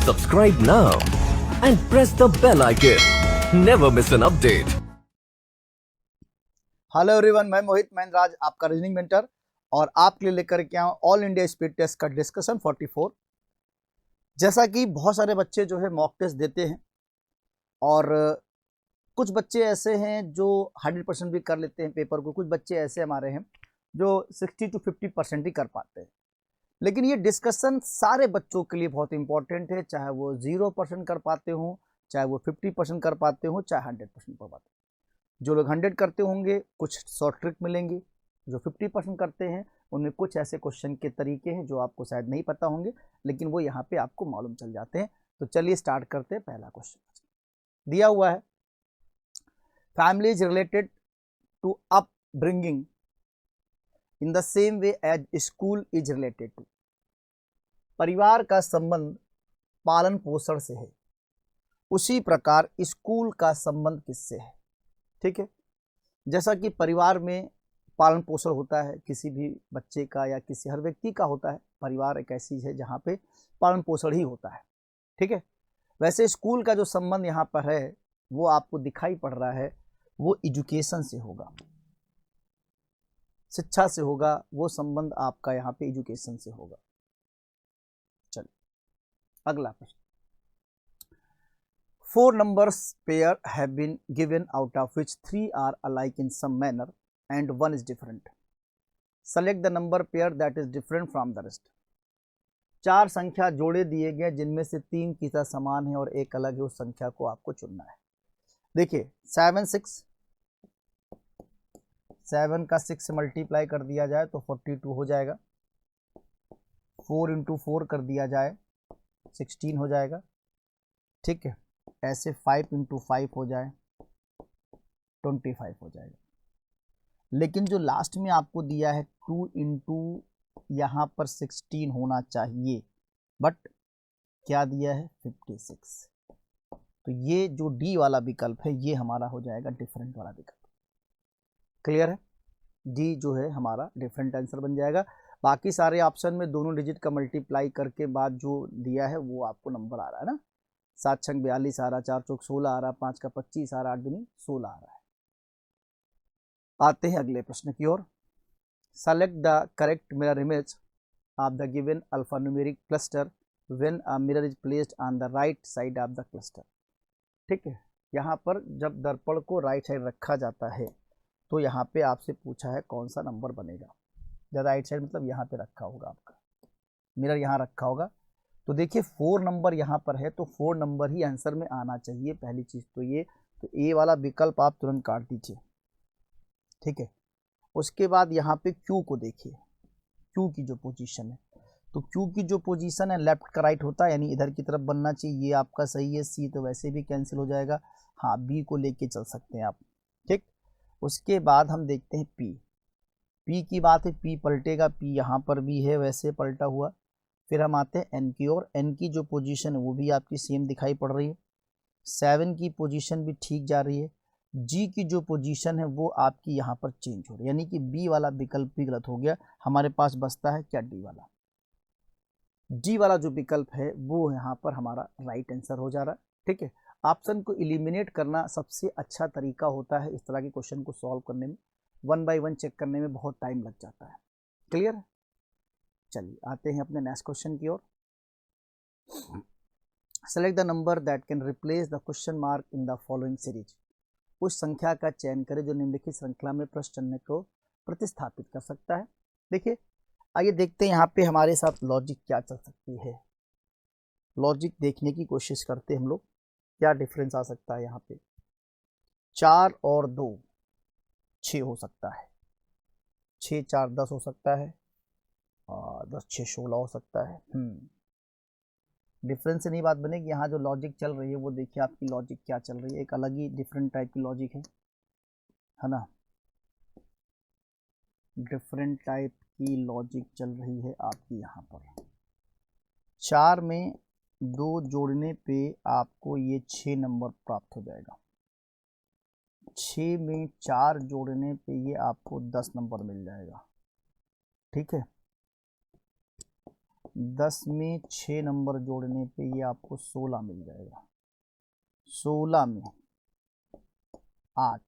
Subscribe now and press the bell icon. Never miss an update. Hello everyone, मैं मोहित महेंद्रराज, आपका reasoning mentor, और आपके लिए लेकर के आऊँ ऑल इंडिया स्पीड टेस्ट का डिस्कशन 44। जैसा कि बहुत सारे बच्चे जो है मॉक टेस्ट देते हैं और कुछ बच्चे ऐसे हैं जो 100% भी कर लेते हैं पेपर को, कुछ बच्चे ऐसे हमारे हैं जो 60 to 50% ही कर पाते हैं। लेकिन ये डिस्कशन सारे बच्चों के लिए बहुत इंपॉर्टेंट है, चाहे वो 0% कर पाते हों, चाहे वो 50% कर पाते हों, चाहे 100% कर पाते हों। जो लोग 100 करते होंगे कुछ शॉर्ट ट्रिक मिलेंगे, जो 50% करते हैं उनमें कुछ ऐसे क्वेश्चन के तरीके हैं जो आपको शायद नहीं पता होंगे, लेकिन वो यहाँ पे आपको मालूम चल जाते हैं। तो चलिए स्टार्ट करते हैं। पहला क्वेश्चन दिया हुआ है, family is related to upbringing in the same way as school is related to. परिवार का संबंध पालन पोषण से है, उसी प्रकार स्कूल का संबंध किससे है। ठीक है, जैसा कि परिवार में पालन पोषण होता है किसी भी बच्चे का या किसी हर व्यक्ति का होता है, परिवार एक ऐसी चीज है जहाँ पे पालन पोषण ही होता है। ठीक है, वैसे स्कूल का जो संबंध यहाँ पर है वो आपको दिखाई पड़ रहा है, वो एजुकेशन से होगा, शिक्षा से होगा। वो संबंध आपका यहाँ पे एजुकेशन से होगा। चलिए अगला प्रश्न, 4 numbers pair have been given, out of which 3 are alike in some manner and 1 is different. Select the number pair that is different from the rest. 4 संख्या जोड़े दिए गए जिनमें से 3 की तरह समान है और एक अलग है, उस संख्या को आपको चुनना है। देखिए 7 6, 7 का 6 से मल्टीप्लाई कर दिया जाए तो 42 हो जाएगा। 4 into 4 कर दिया जाए 16 हो जाएगा। ठीक है, ऐसे 5 into 5 हो जाए 25 हो जाएगा। लेकिन जो लास्ट में आपको दिया है 2 into यहाँ पर 16 होना चाहिए, बट क्या दिया है 56। तो ये जो डी वाला विकल्प है ये हमारा हो जाएगा डिफरेंट वाला विकल्प। क्लियर है, डी जो है हमारा डिफरेंट आंसर बन जाएगा। बाकी सारे ऑप्शन में दोनों डिजिट का मल्टीप्लाई करके बाद जो दिया है वो आपको नंबर आ रहा है ना, 7 छंग 42 आ रहा, 4 चौक 16 आ रहा, 5 का 25 आ रहा, 8 दूनी 16 आ रहा है। आते हैं अगले प्रश्न की ओर। Select the correct mirror image of the given alphanumeric cluster when a mirror is placed on the right side of the cluster. ठीक है, यहाँ पर जब दर्पण को राइट साइड रखा जाता है तो यहाँ पे आपसे पूछा है कौन सा नंबर बनेगा। जब राइट साइड मतलब यहाँ पे रखा होगा, आपका मिरर यहाँ रखा होगा, तो देखिए 4 नंबर यहाँ पर है तो 4 नंबर ही आंसर में आना चाहिए। पहली चीज तो ये, तो ए वाला विकल्प आप तुरंत काट दीजिए। ठीक है, उसके बाद यहाँ पे क्यू को देखिए, क्यू की जो पोजीशन है, तो क्यू की जो पोजीशन है लेफ्ट का राइट होता है, यानी इधर की तरफ बनना चाहिए, ये आपका सही है। सी तो वैसे भी कैंसिल हो जाएगा, हाँ बी को लेके चल सकते हैं आप। ठीक, उसके बाद हम देखते हैं पी। पी की बात है, पी पलटेगा, पी यहाँ पर भी है वैसे पलटा हुआ। फिर हम आते हैं एन की ओर, एन की जो पोजीशन है वो भी आपकी सेम दिखाई पड़ रही है। 7 की पोजीशन भी ठीक जा रही है। जी की जो पोजीशन है वो आपकी यहाँ पर चेंज हो रही है, यानी कि बी वाला विकल्प भी गलत हो गया। हमारे पास बचता है क्या, डी वाला। डी वाला जो विकल्प है वो यहाँ पर हमारा राइट आंसर हो जा रहा है। ठीक है, ऑप्शन को इलिमिनेट करना सबसे अच्छा तरीका होता है इस तरह के क्वेश्चन को सॉल्व करने में। 1 by 1 चेक करने में बहुत टाइम लग जाता है। क्लियर है, चलिए आते हैं अपने नेक्स्ट क्वेश्चन की ओर। Select the number that can replace the question mark in the following series. उस संख्या का चयन करें जो निम्नलिखित श्रृंखला में प्रश्न चिन्ह को प्रतिस्थापित कर सकता है। देखिए आइए देखते हैं यहाँ पे हमारे साथ लॉजिक क्या चल सकती है। लॉजिक देखने की कोशिश करते हैं हम लोग, क्या डिफरेंस आ सकता है यहाँ पे। 4 और 2 6 हो सकता है, 6 4 10 हो सकता है, और 10 6 16 हो सकता है। डिफरेंस से नहीं बात बनेगी, यहाँ जो लॉजिक चल रही है वो देखिए आपकी लॉजिक क्या चल रही है, एक अलग ही डिफरेंट टाइप की लॉजिक है ना, डिफरेंट टाइप की लॉजिक चल रही है आपकी यहाँ पर। 4 में 2 जोड़ने पे आपको ये 6 नंबर प्राप्त हो जाएगा, 6 में 4 जोड़ने पे ये आपको 10 नंबर मिल जाएगा। ठीक है, 10 में 6 नंबर जोड़ने पे ये आपको 16 मिल जाएगा। 16 में 8,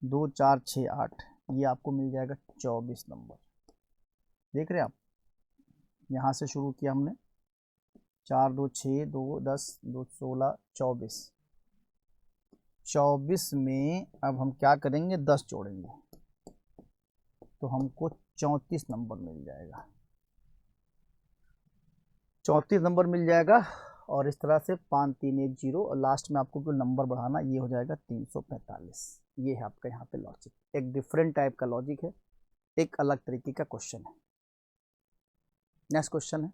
2 4 6 8, ये आपको मिल जाएगा 24 नंबर। देख रहे हैं आप, यहाँ से शुरू किया हमने, 4 2 6 2 10 2 16 24। 24 में अब हम क्या करेंगे, 10 जोड़ेंगे तो हमको 34 नंबर मिल जाएगा। 34 नंबर मिल जाएगा और इस तरह से 5 3 1 0 और लास्ट में आपको कोई नंबर बढ़ाना, ये हो जाएगा 345। ये है आपका यहाँ पे लॉजिक। एक डिफरेंट टाइप का लॉजिक है, एक अलग तरीके का क्वेश्चन है। नेक्स्ट क्वेश्चन है,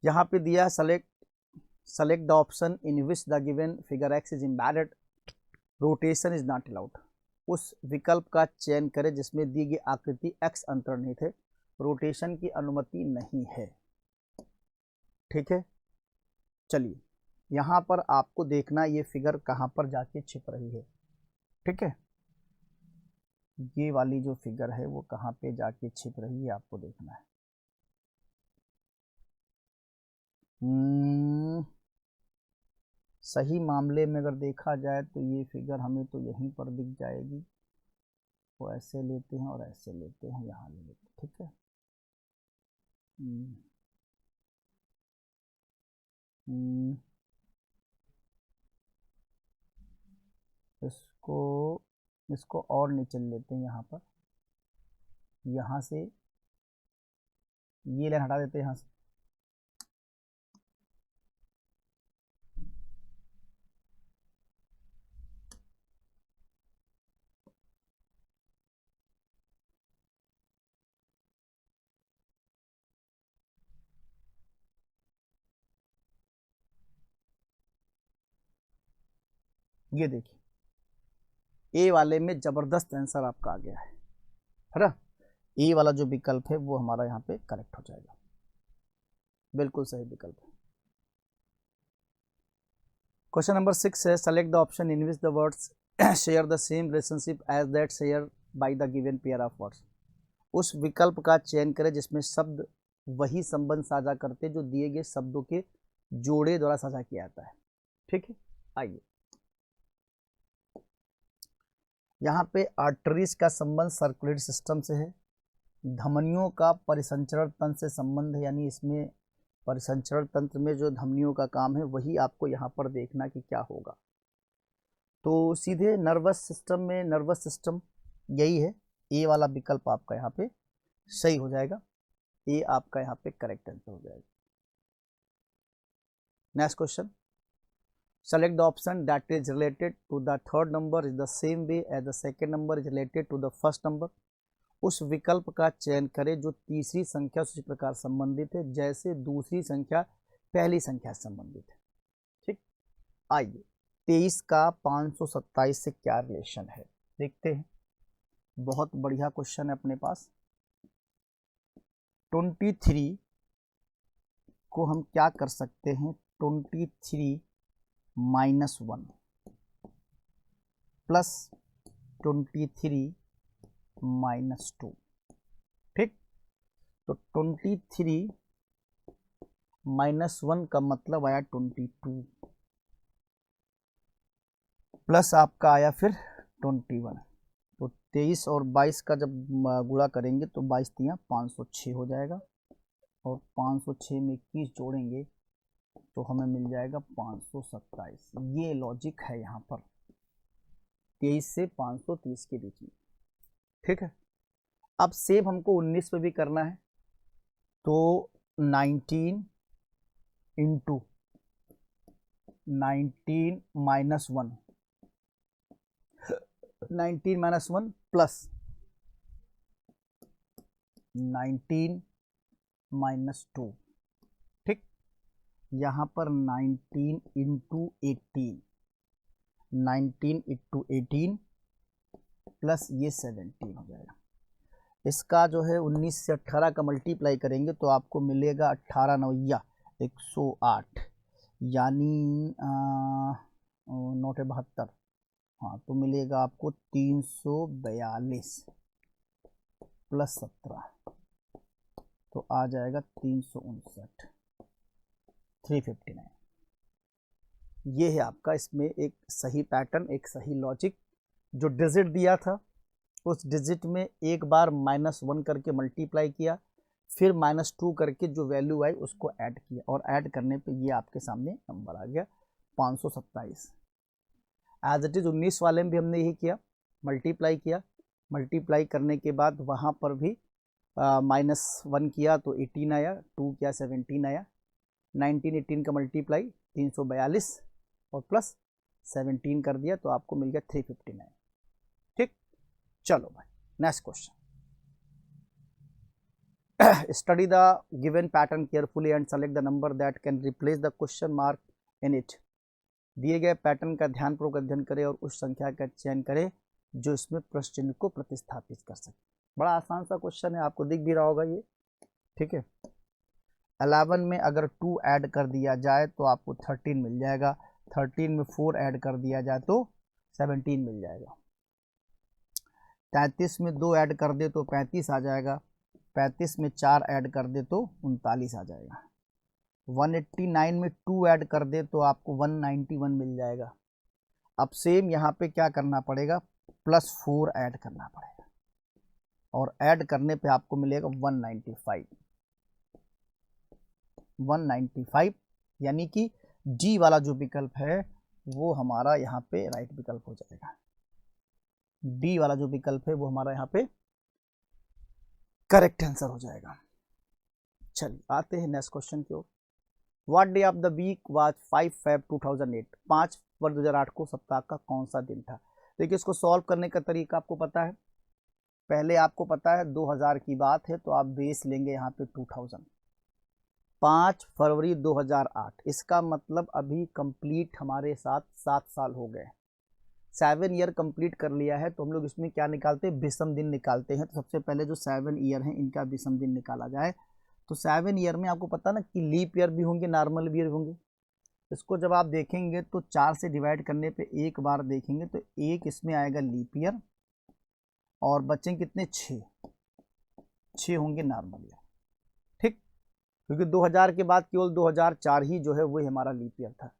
यहाँ पे दिया select the option in which the given figure x is embedded, rotation is not allowed. उस विकल्प का चयन करें जिसमें दी गई आकृति एक्स अंतर्निहित है, रोटेशन की अनुमति नहीं है। ठीक है, चलिए यहाँ पर आपको देखना ये फिगर कहाँ पर जाके छिप रही है। ठीक है, ये वाली जो फिगर है वो कहाँ पे जाके छिप रही है आपको देखना है। सही मामले में अगर देखा जाए तो ये फिगर हमें तो यहीं पर दिख जाएगी। वो ऐसे लेते हैं और ऐसे लेते हैं, यहाँ ले लेते हैं। ठीक है, इसको और नीचे लेते हैं, यहाँ पर, यहाँ से ये लाइन हटा देते हैं यहाँ से। ये देखिए, ए वाले में जबरदस्त आंसर आपका आ गया है ना। ए वाला जो विकल्प है वो हमारा यहाँ पे करेक्ट हो जाएगा, बिल्कुल सही विकल्प है। क्वेश्चन नंबर 6 है, select the option in which the words share the same relationship as that share by the given pair of words. उस विकल्प का चयन करें जिसमें शब्द वही संबंध साझा करते जो दिए गए शब्दों के जोड़े द्वारा साझा किया जाता है। ठीक है, आइए, यहाँ पे आर्टरीज का संबंध सर्कुलेटरी सिस्टम से है, धमनियों का परिसंचरण तंत्र से संबंध है, यानी इसमें परिसंचरण तंत्र में जो धमनियों का काम है वही आपको यहाँ पर देखना कि क्या होगा। तो सीधे नर्वस सिस्टम में, नर्वस सिस्टम यही है, ए वाला विकल्प आपका यहाँ पे सही हो जाएगा, ए आपका यहाँ पे करेक्ट आंसर हो जाएगा। Next question, select the option that is related to the third number is the same way as the second number is related to the first number। उस विकल्प का चयन करें जो तीसरी संख्या से उसी प्रकार संबंधित है जैसे दूसरी संख्या पहली संख्या से संबंधित है। ठीक, आइए 23 का 527 से क्या रिलेशन है देखते हैं। बहुत बढ़िया क्वेश्चन है अपने पास। 23 को हम क्या कर सकते हैं, 23 -1 प्लस 23 -2। ठीक, तो 23 -1 का मतलब आया 22 प्लस आपका आया फिर 21। तो 23 और 22 का जब गुणा करेंगे तो 22 तियां 506 हो जाएगा और 506 में 21 जोड़ेंगे तो हमें मिल जाएगा 527। ये लॉजिक है यहाँ पर 23 से 530 के बीच में। ठीक है, अब सेम हमको 19 पे भी करना है, तो 19 इंटू 19 -1 प्लस 19 -2। ठीक, यहाँ पर 19 इंटू 18, 19 इंटू 18 प्लस ये 17 हो जाएगा। इसका जो है 19 से 18 का मल्टीप्लाई करेंगे तो आपको मिलेगा 18 9 108, यानी 9 72, हाँ तो मिलेगा आपको 342 प्लस 17, तो आ जाएगा 359, 359। ये है आपका इसमें एक सही पैटर्न, एक सही लॉजिक। जो डिजिट दिया था उस डिजिट में एक बार -1 करके मल्टीप्लाई किया, फिर -2 करके जो वैल्यू आई उसको ऐड किया, और ऐड करने पे ये आपके सामने नंबर आ गया 527। एज इट इज 19 वाले में भी हमने यही किया, मल्टीप्लाई किया, मल्टीप्लाई करने के बाद वहाँ पर भी -1 किया तो 18 आया, 2 किया 17 आया, 18 का मल्टीप्लाई 342 और प्लस 17 कर दिया तो आपको मिल गया 359। ठीक, चलो भाई next question. Study the given pattern carefully and select the number that can replace the question mark in it. दिए गए पैटर्न का ध्यानपूर्वक अध्ययन करें और उस संख्या का चयन करें जो इसमें प्रश्न चिन्ह को प्रतिस्थापित कर सके। बड़ा आसान सा क्वेश्चन है, आपको दिख भी रहा होगा ये। ठीक है, 11 में अगर 2 ऐड कर दिया जाए तो आपको 13 मिल जाएगा, 13 में 4 ऐड कर दिया जाए तो 17 मिल जाएगा, 33 में 2 ऐड कर दे तो 35 आ जाएगा, 35 में 4 ऐड कर दे तो 39 आ जाएगा, 189 में 2 ऐड कर दे तो आपको 191 मिल जाएगा। अब सेम यहाँ पे क्या करना पड़ेगा, +4 ऐड करना पड़ेगा, और ऐड करने पे आपको मिलेगा 195, यानी कि डी वाला जो विकल्प है वो हमारा यहाँ पे राइट विकल्प हो जाएगा। डी वाला जो विकल्प है वो हमारा यहाँ पे करेक्ट आंसर हो जाएगा। चलिए आते हैं नेक्स्ट क्वेश्चन की ओर। What day of the week was 5 Feb 2008। 5 फरवरी 2008 को सप्ताह का कौन सा दिन था। देखिए इसको सॉल्व करने का तरीका आपको पता है, पहले आपको पता है 2000 की बात है तो आप बेस लेंगे यहाँ पे 2000। 5 फरवरी 2008, इसका मतलब अभी कंप्लीट हमारे साथ 7 साल हो गए, 7 ईयर कंप्लीट कर लिया है। तो हम लोग इसमें क्या निकालते हैं, विषम दिन निकालते हैं। तो सबसे पहले जो 7 ईयर हैं इनका विषम दिन निकाला जाए। तो 7 ईयर में आपको पता ना कि लीप ईयर भी होंगे, नॉर्मल ईयर होंगे। इसको जब आप देखेंगे तो 4 से डिवाइड करने पे एक बार देखेंगे तो एक इसमें आएगा लीप ईयर, और बचेंगे कितने, 6 होंगे नॉर्मल ईयर। ठीक, क्योंकि 2000 के बाद केवल 2004 ही जो है वो हमारा लीप ईयर था।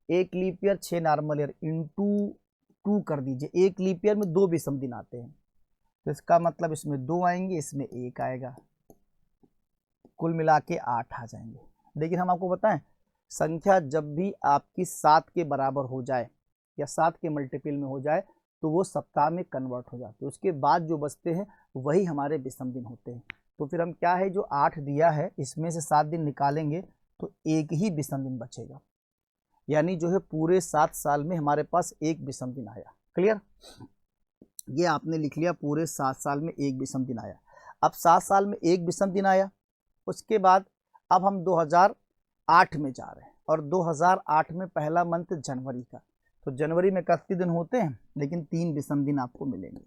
एक leap year 6 normal year into 2 कर दीजिए, एक लीप ईयर में 2 विषम दिन आते हैं, तो इसका मतलब इसमें 2 आएंगे, इसमें 1 आएगा, कुल मिला के 8 आ जाएंगे। लेकिन हम आपको बताएं, संख्या जब भी आपकी 7 के बराबर हो जाए या 7 के मल्टीपल में हो जाए तो वो सप्ताह में कन्वर्ट हो जाते हैं, उसके बाद जो बचते हैं वही हमारे विषम दिन होते हैं। तो फिर हम क्या है, जो 8 दिया है इसमें से 7 दिन निकालेंगे तो एक ही विषम दिन बचेगा, यानी जो है पूरे 7 साल में हमारे पास एक विषम दिन आया। क्लियर, ये आपने लिख लिया, पूरे 7 साल में एक विषम दिन आया। अब 7 साल में एक विषम दिन आया, उसके बाद अब हम 2008 में जा रहे हैं, और 2008 में पहला मंथ जनवरी का, तो जनवरी में 31 दिन होते हैं लेकिन 3 विषम दिन आपको मिलेंगे।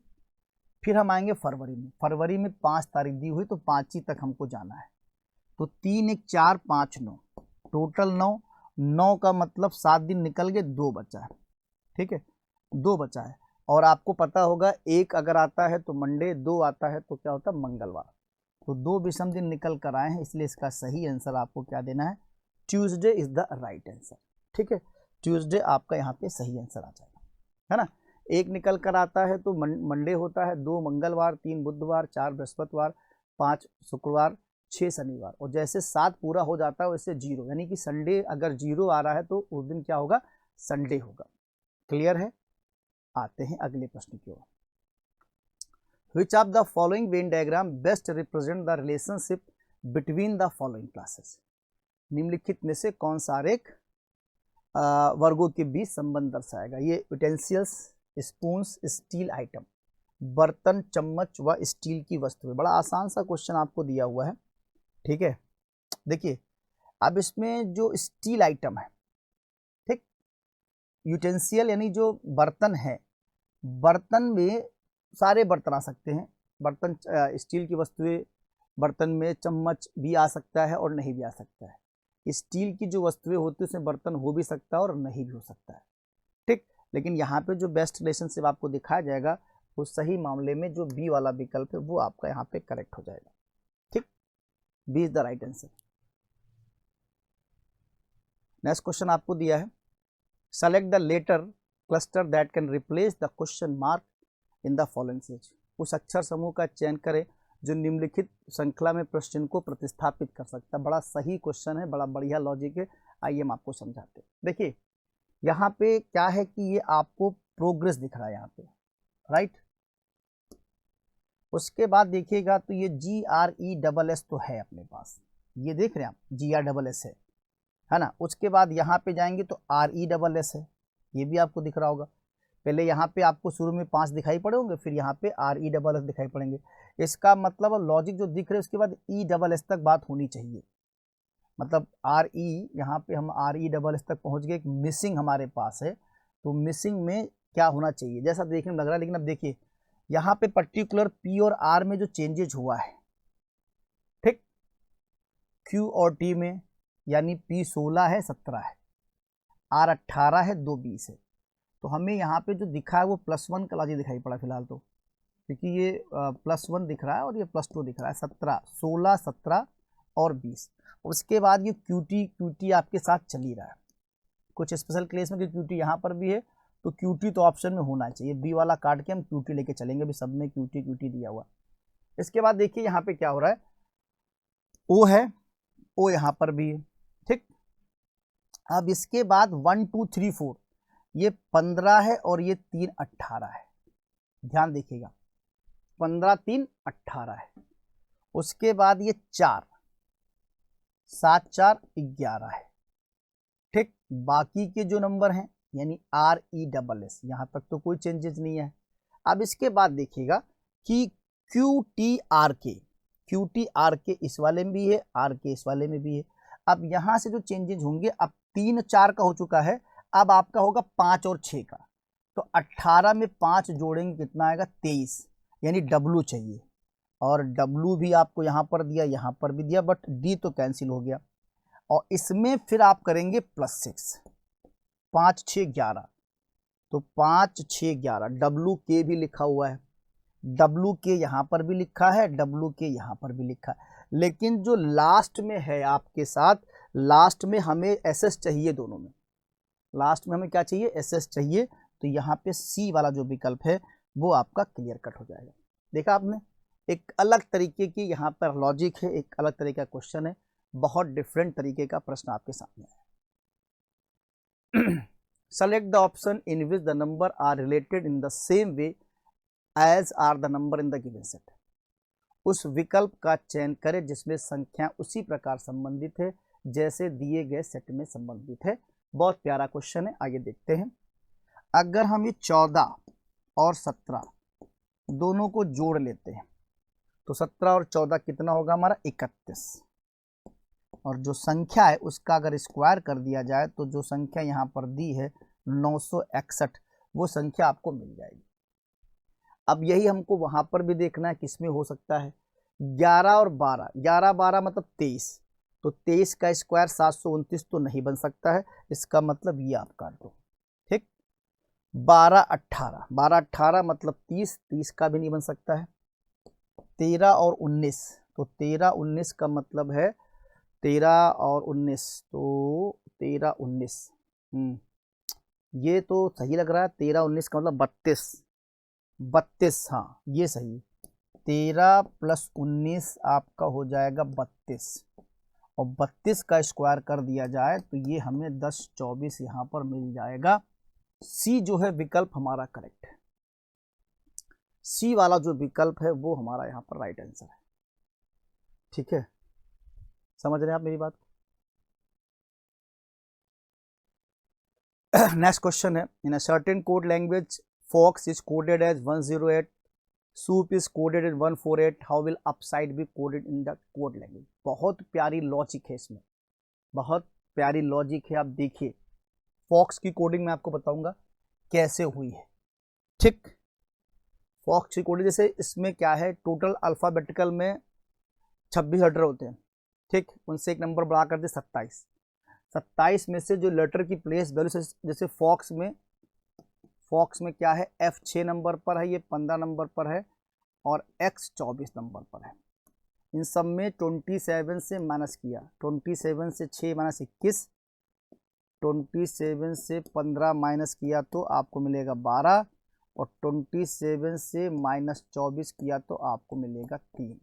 फिर हम आएंगे फरवरी में, फरवरी में 5 तारीख दी हुई तो 5 ही तक हमको जाना है, तो 3 1 4 5 9, टोटल 9 का मतलब 7 दिन निकल गए, 2 बचा है। ठीक है, 2 बचा है, और आपको पता होगा एक अगर आता है तो मंडे, 2 आता है तो क्या होता है, मंगलवार। तो 2 विषम दिन निकल कर आए हैं, इसलिए इसका सही आंसर आपको क्या देना है, Tuesday is the right answer. ठीक है, ट्यूसडे आपका यहाँ पे सही आंसर आ जाएगा, है ना। एक निकल कर आता है तो मंडे होता है, 2 मंगलवार, 3 बुधवार, 4 बृहस्पतिवार, 5 शुक्रवार, 6 शनिवार, और जैसे 7 पूरा हो जाता है वैसे 0, यानी कि संडे अगर 0 आ रहा है तो उस दिन क्या होगा, संडे होगा। क्लियर है, आते हैं अगले प्रश्न की ओर। Which of the following Venn diagram best represent the relationship between the following classes? निम्नलिखित में से कौन सा आरेख वर्गों के बीच संबंध दर्शाएगा। ये यूटेंसिल्स, स्पून्स, स्टील आइटम, बर्तन, चम्मच व स्टील की वस्तुएं। बड़ा आसान सा क्वेश्चन आपको दिया हुआ है। ठीक है, देखिए अब इसमें जो स्टील आइटम है, ठीक, यूटेंसियल यानी जो बर्तन है, बर्तन में सारे बर्तन आ सकते हैं, बर्तन स्टील की वस्तुएं, बर्तन में चम्मच भी आ सकता है और नहीं भी आ सकता है। स्टील की जो वस्तुएं होती है उसमें बर्तन हो भी सकता है और नहीं भी हो सकता है। ठीक, लेकिन यहाँ पे जो बेस्ट रिलेशनशिप आपको दिखाया जाएगा वो सही मामले में जो बी वाला विकल्प है वो आपका यहाँ पे करेक्ट हो जाएगा। ठीक, B is the right answer. Next question आपको दिया है, select the letter cluster that can replace the question mark in the following सेज। उस अक्षर समूह का चयन करें जो निम्नलिखित श्रृंखला में प्रश्न को प्रतिस्थापित कर सकता है। बड़ा सही क्वेश्चन है, बड़ा बढ़िया लॉजिक है। आइए हम आपको समझाते हैं। देखिए यहाँ पे क्या है कि ये आपको प्रोग्रेस दिख रहा है यहाँ पे, राइट। उसके बाद देखिएगा तो ये GRESS तो है अपने पास, ये देख रहे हैं आप, GRSS है ना। उसके बाद यहाँ पे जाएंगे तो RESS है, ये भी आपको दिख रहा होगा। पहले यहाँ पे आपको शुरू में 5 दिखाई पड़े होंगे, फिर यहाँ पे RESS दिखाई पड़ेंगे। इसका मतलब लॉजिक जो दिख रहे हैं उसके बाद ESS तक बात होनी चाहिए। मतलब यहाँ पे हम RESS तक पहुँच गए, एक मिसिंग हमारे पास है। तो मिसिंग में क्या होना चाहिए जैसा देखने में लग रहा है, लेकिन अब देखिए यहाँ पे पर्टिकुलर P और R में जो चेंजेज हुआ है, ठीक, Q और T में, यानी P 16 है 17 है, R 18 है 2 20 है। तो हमें यहाँ पे जो दिखा है वो +1 का लॉजिक दिखाई पड़ा फिलहाल तो, क्योंकि ये +1 दिख रहा है और ये +2 दिख रहा है। 17 16 17 और 20। उसके बाद ये QT आपके साथ चल ही रहा है। कुछ स्पेशल केस में कि QT यहाँ पर भी है तो QT तो ऑप्शन में होना चाहिए, बी वाला काट के हम QT लेके चलेंगे, भी सब में QT दिया हुआ। इसके बाद देखिए यहाँ पे क्या हो रहा है, O है, O यहाँ पर भी है, ठीक। अब इसके बाद 1 2 3 4 ये 15 है और ये 3 18 है। ध्यान देखिएगा 15 3 18 है। उसके बाद ये 4 7 4 11 है, ठीक। बाकी के जो नंबर हैं यानी RESS यहाँ तक तो कोई चेंजेस नहीं है। अब इसके बाद देखिएगा कि QTRK इस वाले में भी है, RK इस वाले में भी है। अब यहाँ से जो चेंजेज होंगे, अब 3 4 का हो चुका है, अब आपका होगा 5 और 6 का। तो 18 में 5 जोड़ेंगे कितना आएगा 23, यानी W चाहिए। और W भी आपको यहाँ पर दिया, यहाँ पर भी दिया, बट D तो कैंसिल हो गया। और इसमें फिर आप करेंगे +6, 5 6 11। तो 5 6 11 WK भी लिखा हुआ है, WK यहाँ पर भी लिखा है, WK यहाँ पर भी लिखा है। लेकिन जो लास्ट में है आपके साथ, लास्ट में हमें SS चाहिए, दोनों में लास्ट में हमें क्या चाहिए, SS चाहिए। तो यहाँ पे C वाला जो विकल्प है वो आपका क्लियर कट हो जाएगा। देखा आपने, एक अलग तरीके की यहाँ पर लॉजिक है, एक अलग तरीके का क्वेश्चन है, बहुत डिफरेंट तरीके का प्रश्न आपके सामने है। Select the option in which the numbers are related in the same way as are the numbers in the given set. उस विकल्प का चयन करें जिसमें संख्या उसी प्रकार संबंधित है जैसे दिए गए सेट में संबंधित है। बहुत प्यारा क्वेश्चन है, आइए देखते हैं। अगर हम ये 14 और 17 दोनों को जोड़ लेते हैं तो 17 और 14 कितना होगा हमारा 31। और जो संख्या है उसका अगर स्क्वायर कर दिया जाए तो जो संख्या यहाँ पर दी है 961, वो संख्या आपको मिल जाएगी। अब यही हमको वहां पर भी देखना है किसमें हो सकता है। 11 और 12, 11 12 मतलब 23, तो 23 का स्क्वायर 729 तो नहीं बन सकता है, इसका मतलब ये आप काट दो, ठीक। 12 18, 12 18 मतलब 30, 30 का भी नहीं बन सकता है। 13 और 19, तो 13 19 का मतलब है 13 और 19, तो 13 19, ये तो सही लग रहा है। 13 19 का मतलब 32, 32, हाँ ये सही। 13 + 19 आपका हो जाएगा 32, और 32 का स्क्वायर कर दिया जाए तो ये हमें 10 24 यहाँ पर मिल जाएगा। सी जो है विकल्प हमारा करेक्ट है, सी वाला जो विकल्प है वो हमारा यहाँ पर राइट आंसर है, ठीक है। समझ रहे हैं आप मेरी बात। नेक्स्ट क्वेश्चन है, in a certain code language fox is coded as 108, soup is coded as 148, how will upside be coded in the code language. बहुत प्यारी लॉजिक है इसमें, बहुत प्यारी लॉजिक है। आप देखिए फॉक्स की कोडिंग मैं आपको बताऊंगा कैसे हुई है, ठीक। फॉक्स की कोडिंग जैसे इसमें क्या है, टोटल अल्फाबेटिकल में 26 लेटर होते हैं, ठीक। उनसे एक नंबर बढ़ा कर दे 27, 27 में से जो लेटर की प्लेस वैल्यू, जैसे फॉक्स में क्या है, F 6 नंबर पर है, ये 15 नंबर पर है, और X 24 नंबर पर है। इन सब में 27 से माइनस किया, 27 से 6 माइनस 21, 27 से 15 माइनस किया तो आपको मिलेगा 12, और 27 से माइनस 24 किया तो आपको मिलेगा 3।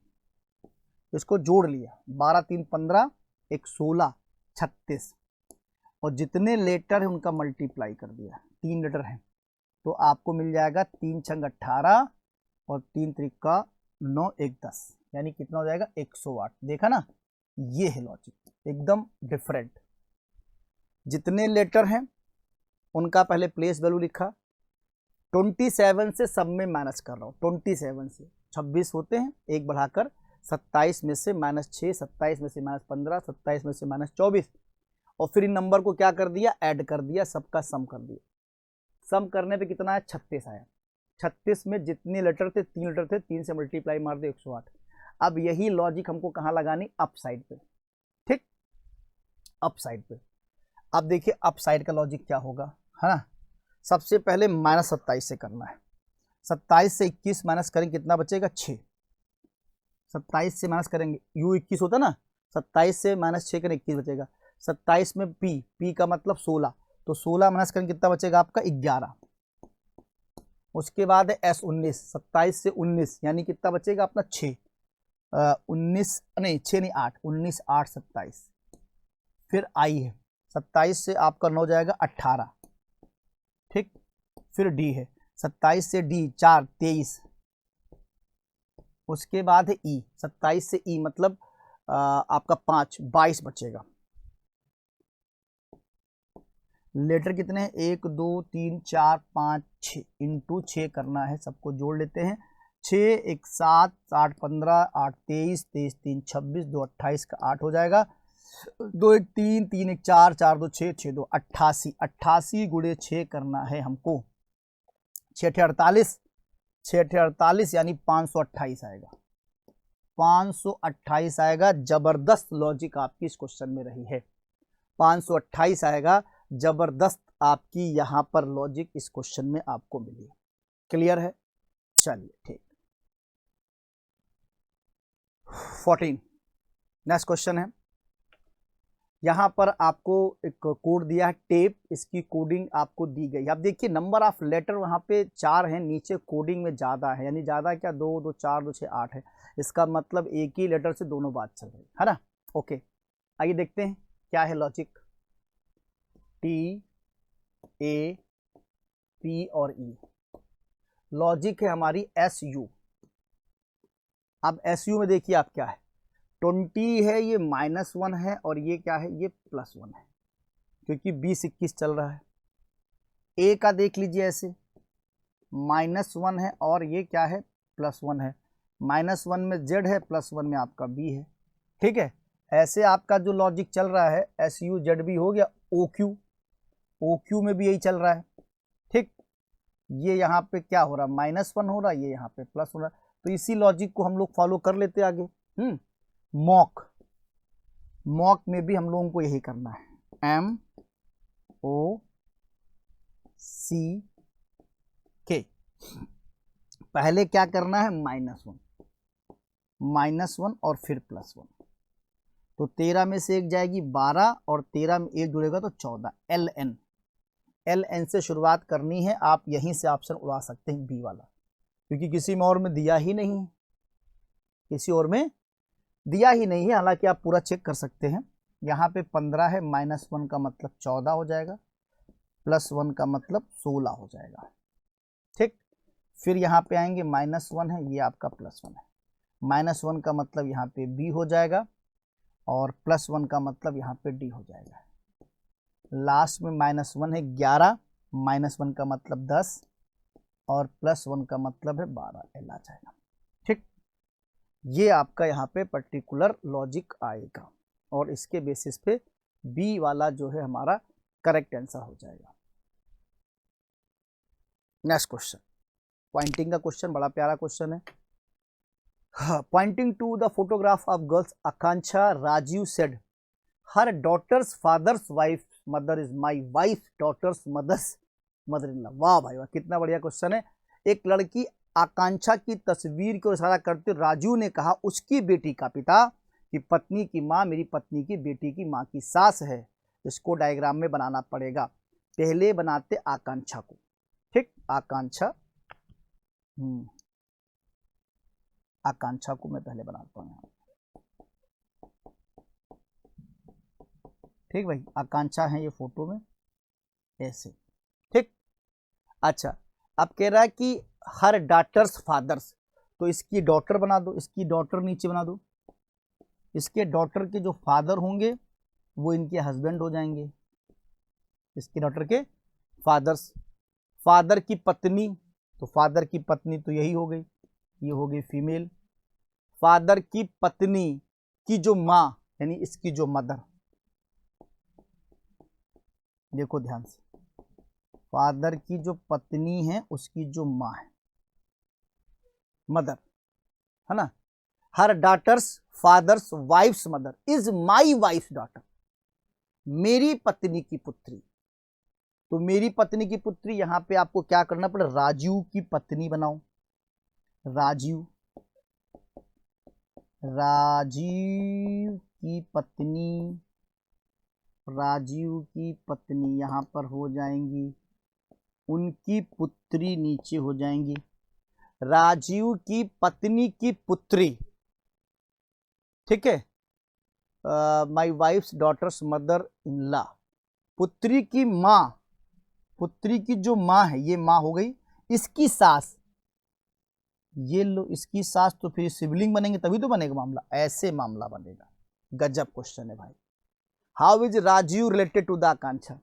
इसको जोड़ लिया, 12 3 15, एक 16 36, और जितने लेटर है उनका मल्टीप्लाई कर दिया, 3 लेटर हैं तो आपको मिल जाएगा 3 छंग 18 और 3 त्रिका 9 1 10, यानी कितना हो जाएगा 108। देखा ना, ये है लॉजिक, एकदम डिफरेंट। जितने लेटर हैं उनका पहले प्लेस वैल्यू लिखा, 27 से सब में माइनस कर रहा हूँ, 27 से 26 होते हैं, एक बढ़ाकर 27 में से -6, 27 में से -15, 27 में से -24, और फिर इन नंबर को क्या कर दिया, ऐड कर दिया, सबका सम कर दिया। सम करने पे कितना है, 36 आया। 36 में जितने लेटर थे, 3 लेटर थे, 3 से मल्टीप्लाई मार दे 108। अब यही लॉजिक हमको कहाँ लगानी, अप साइड पे, ठीक, अप साइड पे। अब देखिए अप साइड का लॉजिक क्या होगा, है ना। सबसे पहले -27 से करना है, 27 से 21 माइनस करेंगे कितना बचेगा, 6। 27 से माइनस करेंगे, यू 21 होता ना, 27 से -6 करें 21 बचेगा। 27 में पी का मतलब 16, तो 16 माइनस करेंगे कितना बचेगा आपका, 11। उसके बाद है S 19, 27 से 19 यानी कितना बचेगा अपना 6, 19 नहीं 6 नहीं 8, 19 8 27। फिर आई है 27 से आपका 9 जाएगा 18, ठीक। फिर डी है 27 से डी 4 23। उसके बाद है ई, 27 से ई मतलब आपका 5 22 बचेगा। लेटर कितने हैं, 1 2 3 4 5 6, इंटू 6 करना है, सबको जोड़ लेते हैं। 6 1 7 8 15 8 23 23 3 26 2 28 का 8 हो जाएगा। 2 1 3 3 1 4 4 2 6 6 2 88, 88 गुणे 6 करना है हमको, 6 48, 6 48 यानी 528 आएगा, 528 आएगा। जबरदस्त लॉजिक आपकी इस क्वेश्चन में रही है, 528 आएगा, जबरदस्त आपकी यहां पर लॉजिक इस क्वेश्चन में आपको मिली। क्लियर है, चलिए ठीक। 14 नेक्स्ट क्वेश्चन है। यहां पर आपको एक कोड दिया है टेप, इसकी कोडिंग आपको दी गई। अब देखिए नंबर ऑफ लेटर वहां पे 4 हैं, नीचे कोडिंग में ज्यादा है, यानी ज्यादा क्या, 2 2 4 2 6 8 है। इसका मतलब एक ही लेटर से दोनों बात चल रही है ना। ओके, आइए देखते हैं क्या है लॉजिक। टी ए पी और ई, लॉजिक है हमारी एस यू। अब एस यू में देखिए आप क्या है, 20 है, ये -1 है, और ये क्या है, ये +1 है, क्योंकि 20 21 चल रहा है। ए का देख लीजिए ऐसे, -1 है और ये क्या है, +1 है। -1 में जेड है, +1 में आपका बी है, ठीक है। ऐसे आपका जो लॉजिक चल रहा है एस यू जेड बी हो गया। ओ क्यू में भी यही चल रहा है, ठीक। ये यहाँ पे क्या हो रहा है, -1 हो रहा है, ये यहाँ पे प्लस हो रहा है, तो इसी लॉजिक को हम लोग फॉलो कर लेते आगे। मॉक में भी हम लोगों को यही करना है, MOCK। पहले क्या करना है, -1 और फिर +1, तो 13 में से 1 जाएगी 12, और 13 में 1 जुड़ेगा तो 14। LN से शुरुआत करनी है, आप यहीं से ऑप्शन उड़ा सकते हैं बी वाला, क्योंकि किसी में और में दिया ही नहीं है, किसी और में दिया ही नहीं है। हालांकि आप पूरा चेक कर सकते हैं। यहाँ पे 15 है, -1 का मतलब 14 हो जाएगा, +1 का मतलब 16 हो जाएगा, ठीक। फिर यहाँ पे आएंगे, -1 है, ये आपका +1 है, -1 का मतलब यहाँ पे बी हो जाएगा, और +1 का मतलब यहाँ पे डी हो जाएगा। लास्ट में -1 है 11, -1 का मतलब 10, और +1 का मतलब है 12, एल आ जाएगा, ठीक। ये आपका यहाँ पे पर्टिकुलर लॉजिक आएगा, और इसके बेसिस पे बी वाला जो है हमारा करेक्ट आंसर हो जाएगा। नेक्स्ट क्वेश्चन, पॉइंटिंग का क्वेश्चन, बड़ा प्यारा क्वेश्चन है। Pointing to the photograph of girls Akanksha, Rajiv said her daughter's father's wife mother is my wife daughter's mother's mother in law. वाह भाई वाह, कितना बढ़िया क्वेश्चन है। एक लड़की आकांक्षा की तस्वीर को इशारा करते राजू ने कहा उसकी बेटी का पिता कि पत्नी की माँ मेरी पत्नी की बेटी की माँ की सास है। इसको डायग्राम में बनाना पड़ेगा। पहले बनाते आकांक्षा को, ठीक, आकांक्षा आकांक्षा को मैं पहले बनाता हूँ यहाँ, ठीक भाई। आकांक्षा है ये फोटो में ऐसे, ठीक। अच्छा, अब कह रहा है कि हर डॉटर्स फादर्स, तो इसकी डॉटर बना दो, इसकी डॉटर नीचे बना दो। इसके डॉटर के जो फादर होंगे वो इनके हस्बैंड हो जाएंगे, इसके डॉटर के फादर्स। फादर की पत्नी, तो फादर की पत्नी तो यही हो गई, ये हो गई फीमेल। फादर की पत्नी की जो माँ यानी इसकी जो मदर, देखो ध्यान से, फादर की जो पत्नी है उसकी जो माँ है मदर, है ना। हर daughter's father's wife's mother is my wife daughter, मेरी पत्नी की पुत्री। तो मेरी पत्नी की पुत्री, यहां पे आपको क्या करना पड़े, राजीव की पत्नी बनाओ। राजीव, राजीव की पत्नी, राजीव की पत्नी यहां पर हो जाएंगी, उनकी पुत्री नीचे हो जाएंगी। राजीव की पत्नी की पुत्री, ठीक है, my wife's daughter's mother in law. पुत्री की माँ, पुत्री की जो माँ है ये माँ हो गई। इसकी सास, ये लो इसकी सास, तो फिर सिबलिंग बनेंगे तभी तो बनेगा मामला, ऐसे मामला बनेगा। गजब क्वेश्चन है भाई। How is Rajiv related to the Akanksha,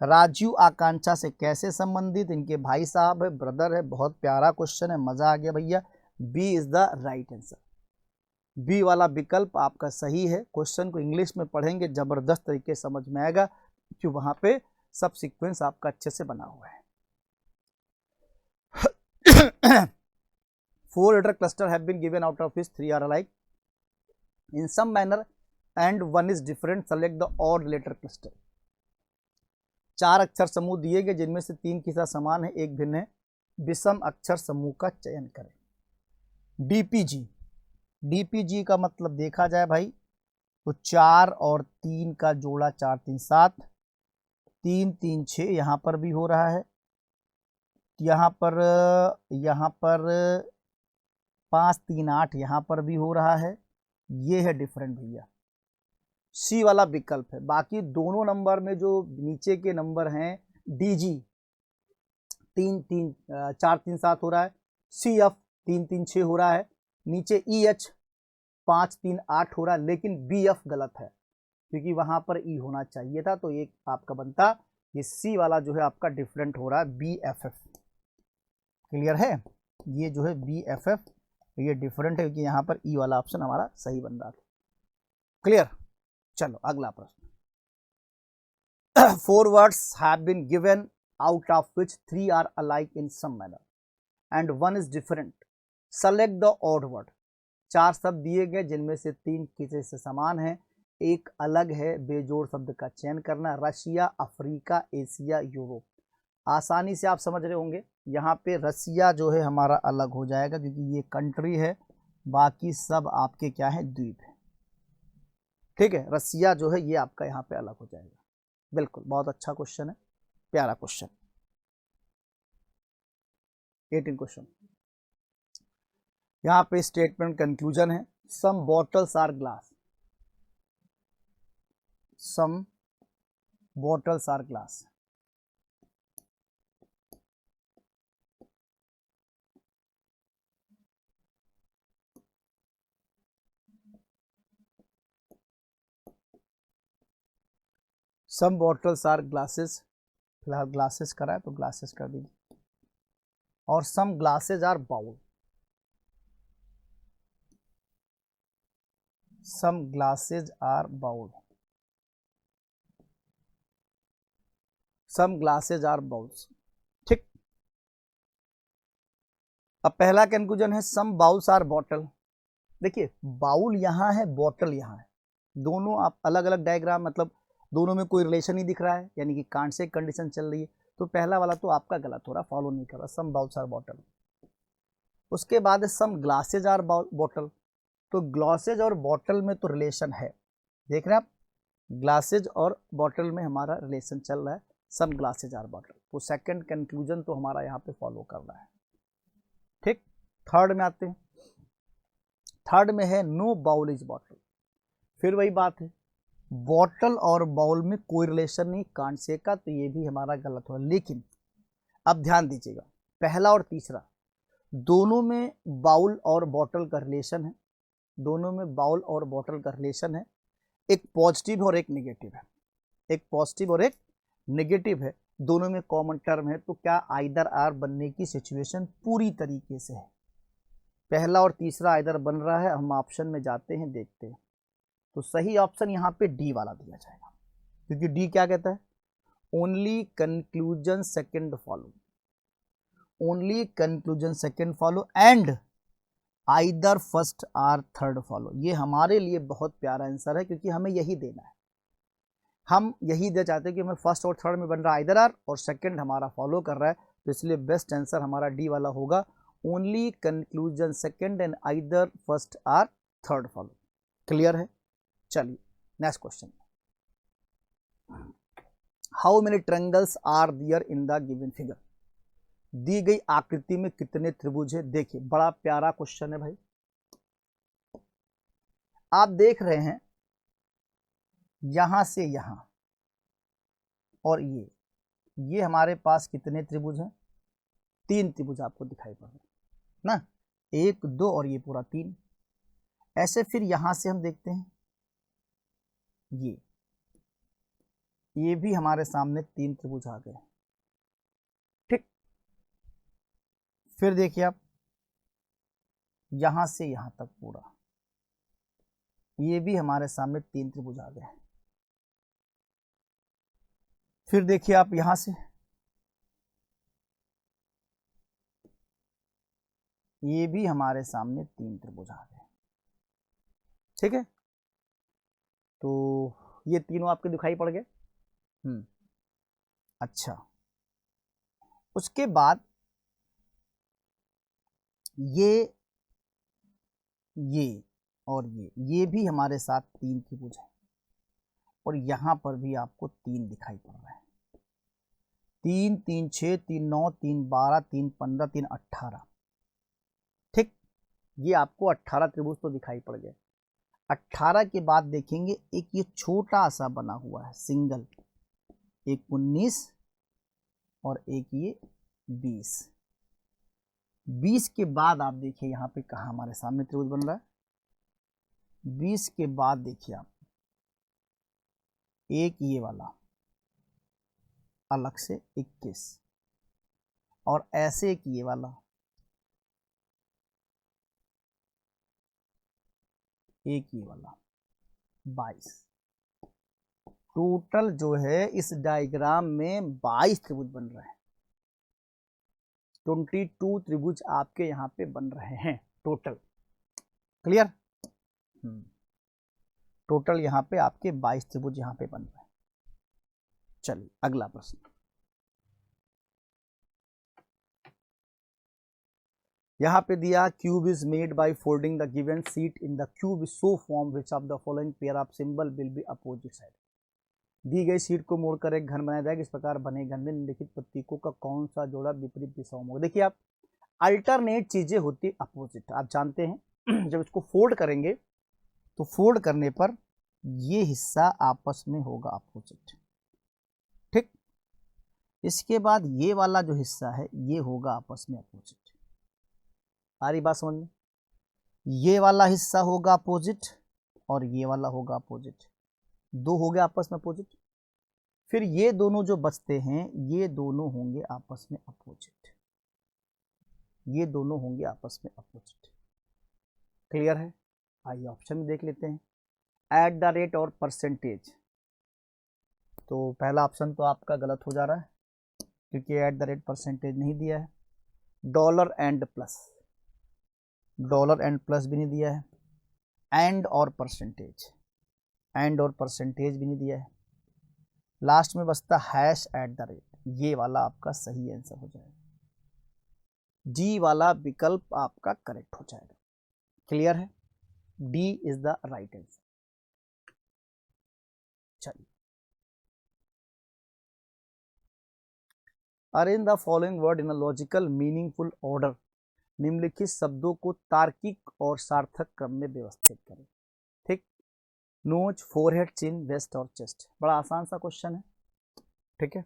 Rajiv Akanksha से कैसे संबंधित, इनके भाई साहब है, ब्रदर है। बहुत प्यारा क्वेश्चन है, मजा आ गया भैया। B is the right answer, B वाला विकल्प आपका सही है। क्वेश्चन को इंग्लिश में पढ़ेंगे जबरदस्त तरीके से समझ में आएगा, कि वहां पे सब सीक्वेंस आपका अच्छे से बना हुआ है। 4 letter cluster have been given out of which 3 are alike in some manner and 1 is different, select the odd letter cluster। 4 अक्षर समूह दिए गए जिनमें से 3 के साथ समान है, एक भिन्न है, विषम अक्षर समूह का चयन करें। डीपीजी, डीपीजी का मतलब देखा जाए भाई तो 4 और 3 का जोड़ा 4 3 7, 3 3 6 यहाँ पर भी हो रहा है, यहाँ पर 5 3 8 यहाँ पर भी हो रहा है। ये है डिफरेंट भैया, सी वाला विकल्प है। बाकी दोनों नंबर में जो नीचे के नंबर हैं, डीजी 3 3 4 3 7 हो रहा है, सी एफ 3 3 6 हो रहा है, नीचे ई एच 5 3 8 हो रहा है, लेकिन बी एफ गलत है क्योंकि वहां पर ई होना चाहिए था, तो ये आपका बनता, ये सी वाला जो है आपका डिफरेंट हो रहा है, बी एफ एफ। क्लियर है, ये जो है बी एफ एफ ये डिफरेंट है क्योंकि यहाँ पर ई वाला ऑप्शन हमारा सही बन रहा था। क्लियर, चलो अगला प्रश्न। 4 words have been given out of which 3 are alike in some manner and 1 is different, select the odd word। 4 शब्द दिए गए जिनमें से 3 किसी से समान है, एक अलग है, बेजोड़ शब्द का चयन करना। Russia, Africa, Asia, Europe. आसानी से आप समझ रहे होंगे, यहाँ पे रसिया जो है हमारा अलग हो जाएगा क्योंकि ये कंट्री है, बाकी सब आपके क्या है, द्वीप है। ठीक है, रसिया जो है ये आपका यहाँ पे अलग हो जाएगा। बिल्कुल, बहुत अच्छा क्वेश्चन है, प्यारा क्वेश्चन। 18 क्वेश्चन, यहाँ पे स्टेटमेंट कंक्लूजन है। Some bottles are glass, some bottles are glass. Some bottles are glasses, फिलहाल ग्लासेस करा है तो ग्लासेस कर दीजिए। और some glasses are bowl, some glasses are bowl, some glasses are bowls. ठीक, अब पहला कंक्लूजन है सम बाउल्स आर बॉटल। देखिए बाउल यहाँ है, बॉटल यहाँ है, दोनों आप अलग अलग डायग्राम, मतलब दोनों में कोई रिलेशन नहीं दिख रहा है, यानी कि कांट से कंडीशन चल रही है, तो पहला वाला तो आपका गलत हो रहा, फॉलो नहीं कर रहा। सम बाउल्स आर बॉटल, उसके बाद सम ग्लासेज आर बॉटल, तो ग्लासेज और बॉटल में तो रिलेशन है, देख रहे हैं आप, ग्लासेज और बॉटल में हमारा रिलेशन चल रहा है, सम ग्लासेज आर बॉटल, तो सेकंड कंक्लूजन तो हमारा यहाँ पे फॉलो कर रहा है। ठीक, थर्ड में आते हैं। थर्ड में है नो बाउल इज बॉटल, फिर वही बात है, बॉटल और बाउल में कोई रिलेशन नहीं, कांट से का, तो ये भी हमारा गलत हुआ। लेकिन अब ध्यान दीजिएगा, पहला और तीसरा दोनों में बाउल और बॉटल का रिलेशन है, दोनों में बाउल और बॉटल का रिलेशन है, एक पॉजिटिव और एक नेगेटिव है, एक पॉजिटिव और एक नेगेटिव है, दोनों में कॉमन टर्म है, तो क्या आइदर आर बनने की सिचुएशन पूरी तरीके से है। पहला और तीसरा आइदर बन रहा है, हम ऑप्शन में जाते हैं, देखते हैं, तो सही ऑप्शन यहाँ पे डी वाला दिया जाएगा, क्योंकि डी क्या कहता है, only conclusion second follow, only conclusion second follow and either first or third follow. ये हमारे लिए बहुत प्यारा आंसर है, क्योंकि हमें यही देना है, हम यही दे चाहते हैं कि हमें फर्स्ट और थर्ड में बन रहा है आइदर आर, और सेकंड हमारा फॉलो कर रहा है, तो इसलिए बेस्ट आंसर हमारा डी वाला होगा, only conclusion second and either first or third follow. Clear है? चलिए next question, how many triangles are there in the given figure, दी गई आकृति में कितने त्रिभुज है। देखिए बड़ा प्यारा क्वेश्चन है भाई, आप देख रहे हैं यहां से यहां और ये हमारे पास कितने त्रिभुज हैं, 3 त्रिभुज आपको दिखाई पड़ रहे हैं ना, 1 2 और ये पूरा 3। ऐसे फिर यहां से हम देखते हैं, ये भी हमारे सामने 3 त्रिभुज आ गए। ठीक, फिर देखिए आप यहां से यहां तक पूरा, ये भी हमारे सामने 3 त्रिभुज आ गए। फिर देखिए आप यहां से, ये भी हमारे सामने 3 त्रिभुज आ गए। ठीक है, तो ये तीनों आपके दिखाई पड़ गए। अच्छा, उसके बाद ये और ये भी हमारे साथ 3 त्रिभुज है, और यहां पर भी आपको 3 दिखाई पड़ रहा है, 3 3 6 3 9 3 12 3 15 3 18। ठीक, ये आपको 18 त्रिभुज तो दिखाई पड़ गए। 18 के बाद देखेंगे एक ये छोटा सा बना हुआ है सिंगल, एक 19 और एक ये 20। 20 के बाद आप देखिए यहाँ पे कहा हमारे सामने त्रिभुज बन रहा है। 20 के बाद देखिए आप एक ये वाला अलग से 21, और ऐसे एक ये वाला, एक ये वाला 22। टोटल जो है इस डायग्राम में 22 त्रिभुज बन रहे हैं, 22 त्रिभुज आपके यहाँ पे बन रहे हैं टोटल। क्लियर? टोटल यहाँ पे आपके 22 त्रिभुज यहाँ पे बन रहे हैं। चलिए अगला प्रश्न, यहाँ पे दिया cube is made by folding the given sheet in the cube so form which of the following pair of symbol will be opposite side. दी गई सीट को मोड़कर एक घन बनाया जाएगा, इस प्रकार बने घन में निम्नलिखित प्रतीकों का कौन सा जोड़ा विपरीत दिशाओं में होगा। देखिए आप, अल्टरनेट चीजें होती अपोजिट, आप जानते हैं जब इसको फोल्ड करेंगे तो फोल्ड करने पर ये हिस्सा आपस में होगा अपोजिट। ठीक, इसके बाद ये वाला जो हिस्सा है ये होगा आपस में अपोजिट। आ रही बात समझ में? ये वाला हिस्सा होगा अपोजिट और ये वाला होगा अपोजिट, दो हो गए आपस में अपोजिट। फिर ये दोनों जो बचते हैं ये दोनों होंगे आपस में अपोजिट, ये दोनों होंगे आपस में अपोजिट। क्लियर है? आइए ऑप्शन में देख लेते हैं, एट द रेट और परसेंटेज। तो पहला ऑप्शन तो आपका गलत हो जा रहा है, क्योंकि एट द रेट परसेंटेज नहीं दिया है। Dollar and plus, dollar and plus भी नहीं दिया है। एंड और परसेंटेज, एंड और परसेंटेज भी नहीं दिया है। लास्ट में बचता हैश एट द रेट, ये वाला आपका सही आंसर हो जाएगा। डी वाला विकल्प आपका करेक्ट हो जाएगा। क्लियर है? D is the right answer. चलिए, arrange the following word in a logical meaningful order. निम्नलिखित शब्दों को तार्किक और सार्थक क्रम में व्यवस्थित करें। ठीक, नोज, फोरहेड, चिन, वेस्ट और चेस्ट। बड़ा आसान सा क्वेश्चन है। ठीक है,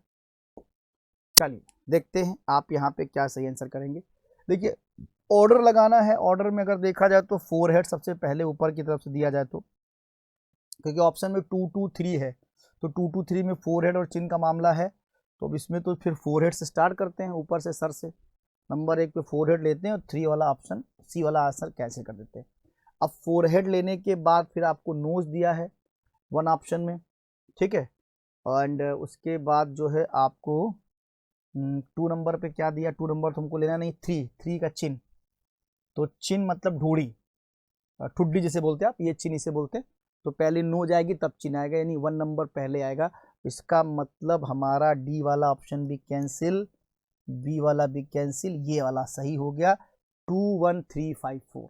चलिए देखते हैं आप यहाँ पे क्या सही आंसर करेंगे। देखिए, ऑर्डर लगाना है। ऑर्डर में अगर देखा जाए तो फोरहेड सबसे पहले ऊपर की तरफ से दिया जाए तो, क्योंकि ऑप्शन में 2 2 3 है, तो 2 2 3 में फोरहेड और चिन का मामला है, तो अब इसमें तो फिर फोरहेड से स्टार्ट करते हैं, ऊपर से सर से। नंबर 1 पे फोरहेड लेते हैं और 3 वाला ऑप्शन, सी वाला आंसर कैंसिल कर देते हैं। अब फोरहेड लेने के बाद फिर आपको नोज दिया है 1 ऑप्शन में, ठीक है, एंड उसके बाद जो है आपको 2 नंबर पे क्या दिया, 2 नंबर तुमको लेना नहीं, 3 का चिन, तो चिन मतलब ढूढ़ी, ठुड्डी जिसे बोलते हैं आप, ये चिन इसे बोलते हैं। तो पहले नोज आएगी तब चिन आएगा, यानी 1 नंबर पहले आएगा। इसका मतलब हमारा डी वाला ऑप्शन भी कैंसिल, बी वाला भी कैंसिल, ये वाला सही हो गया। 2 1 3 5 4,